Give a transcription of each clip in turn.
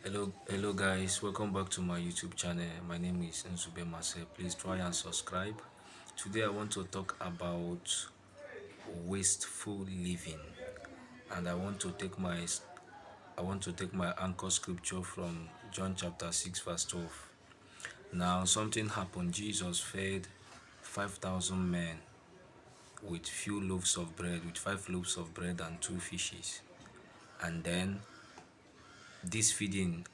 Hello guys, welcome back to my YouTube channel. My name is Nzube Marcel. Please try and subscribe. Today I want to talk about wasteful living, and I want to take my anchor scripture from John chapter 6 verse 12. Now something happened. Jesus fed 5,000 men with with 5 loaves of bread and 2 fishes. And then this feeding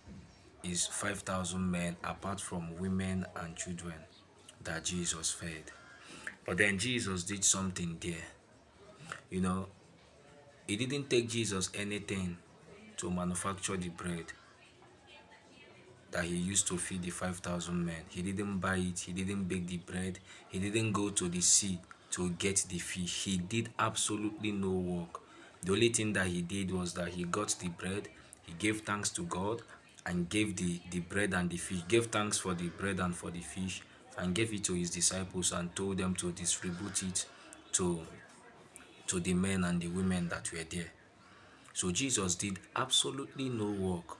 is 5,000 men apart from women and children that Jesus fed. But then Jesus did something there. You know, it didn't take Jesus anything to manufacture the bread that he used to feed the 5,000 men. He didn't buy it, he didn't bake the bread, he didn't go to the sea to get the fish. He did absolutely no work. The only thing that he did was that he got the bread, he gave thanks to God, and gave the bread and the fish, gave thanks for the bread and for the fish, and gave it to his disciples and told them to distribute it to the men and the women that were there. So Jesus did absolutely no work.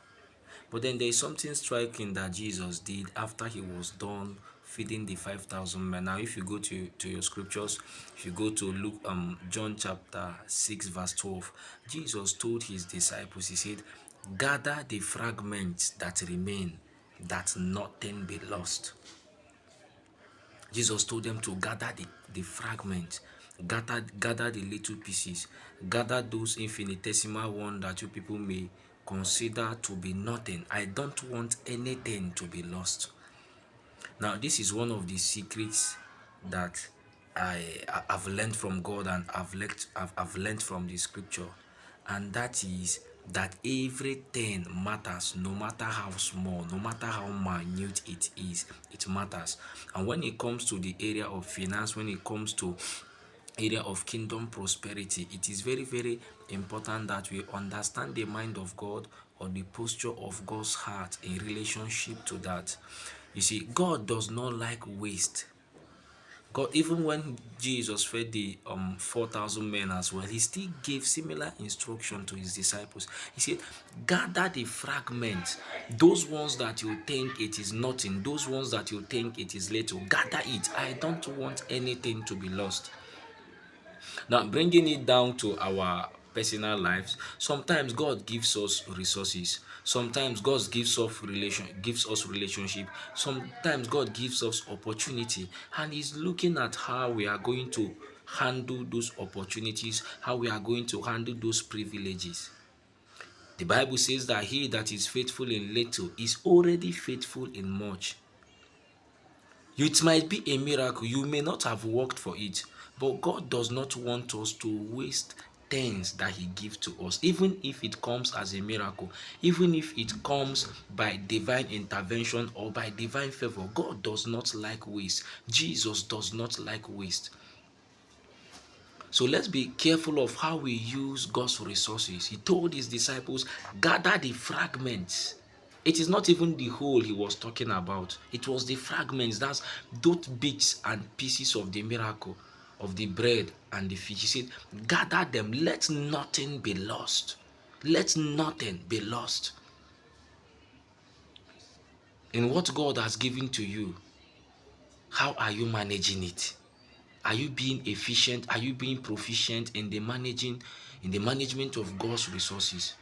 But then there is something striking that Jesus did after he was done feeding the 5,000 men. Now, if you go to your scriptures, if you go to Luke, John chapter 6 verse 12, Jesus told his disciples, he said, gather the fragments that remain, that nothing be lost. Jesus told them to gather the fragments, gather the little pieces, gather those infinitesimal ones that you people may consider to be nothing. I don't want anything to be lost. Now, this is one of the secrets that I've learned from God, and I've learned from the scripture, and that is that everything matters, no matter how small, no matter how minute it is, it matters. And when it comes to the area of finance, when it comes to area of kingdom prosperity, it is very, very important that we understand the mind of God, or the posture of God's heart in relationship to that. You see, God does not like waste. God, even when Jesus fed the 4,000 men as well, he still gave similar instruction to his disciples. He said, gather the fragments, those ones that you think it is nothing, those ones that you think it is little, gather it. I don't want anything to be lost. Now, bringing it down to our personal lives, sometimes God gives us resources. Sometimes God gives us relationship. Sometimes God gives us opportunity, and He's looking at how we are going to handle those opportunities, how we are going to handle those privileges. The Bible says that he that is faithful in little is already faithful in much. It might be a miracle. You may not have worked for it, but God does not want us to waste things that He gives to us, even if it comes as a miracle, even if it comes by divine intervention or by divine favor. God does not like waste. Jesus does not like waste. So let's be careful of how we use God's resources. He told his disciples, gather the fragments. It is not even the whole he was talking about. It was the fragments. That's those bits and pieces of the miracle, of the bread and the fish. He said, gather them. Let nothing be lost. Let nothing be lost. In what God has given to you, how are you managing it? Are you being efficient? Are you being proficient in the management of God's resources?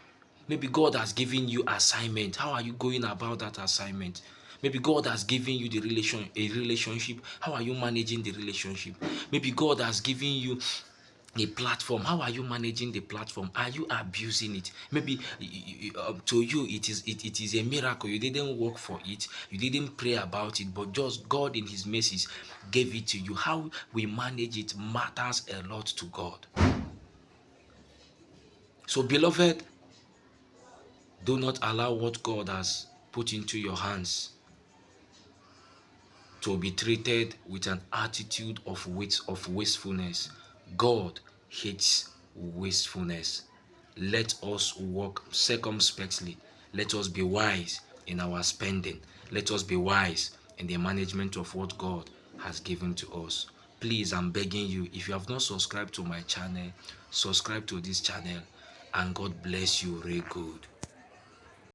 Maybe God has given you assignment. How are you going about that assignment? Maybe God has given you a relationship. How are you managing the relationship? Maybe God has given you a platform. How are you managing the platform? Are you abusing it? Maybe to you it is a miracle. You didn't work for it, you didn't pray about it, but just God in his mercies gave it to you. How we manage it matters a lot to God. So beloved, do not allow what God has put into your hands to be treated with an attitude of wastefulness. God hates wastefulness. Let us walk circumspectly. Let us be wise in our spending. Let us be wise in the management of what God has given to us. Please, I'm begging you, if you have not subscribed to my channel, subscribe to this channel, and God bless you real good.